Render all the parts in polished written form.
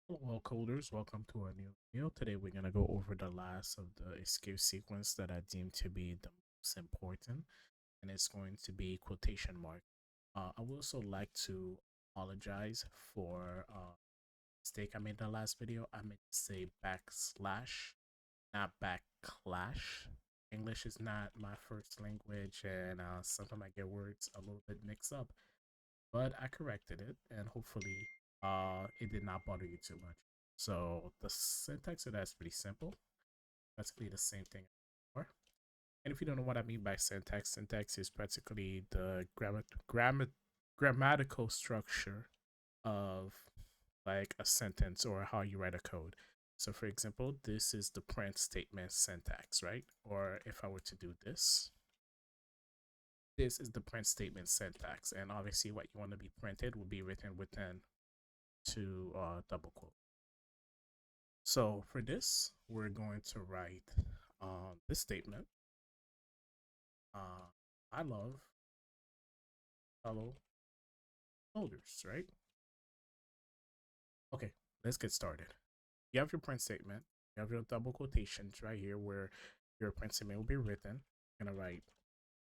Well, coders, welcome to a new video. Today we're going to go over the last of the escape sequence that I deem to be the most important, and it's going to be quotation mark. I would also like to apologize for mistake I made in the last video. I meant to say backslash, not backlash. English is not my first language, and sometimes I get words a little bit mixed up. But I corrected it, and hopefully, it did not bother you too much. So the syntax of that is pretty simple. Basically the same thing before. And if you don't know what I mean by syntax, syntax is practically the grammatical structure of like a sentence or how you write a code. So for example, this is the print statement syntax, right? Or if I were to do this is the print statement syntax. And obviously what you want to be printed will be written within two double quote. So for this, we're going to write this statement. I love fellow folders, right? Okay, let's get started. You have your print statement. You have your double quotations right here where your print statement will be written. You're gonna write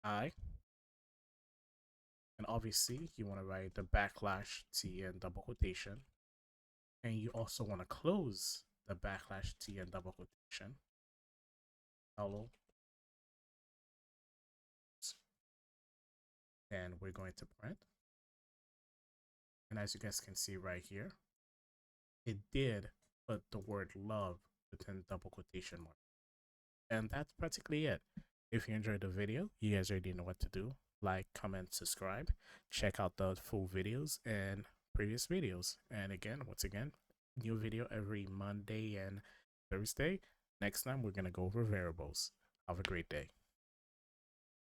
I, and obviously you want to write the backlash T and double quotation. And you also want to close the backlash T and double quotation. Hello. Then we're going to print. And as you guys can see right here, it did put the word love within double quotation mark. And that's practically it. If you enjoyed the video, you guys already know what to do. Like, comment, subscribe. Check out the full videos and previous videos. And again, once again, new video every Monday and Thursday. Next time, we're going to go over variables. Have a great day.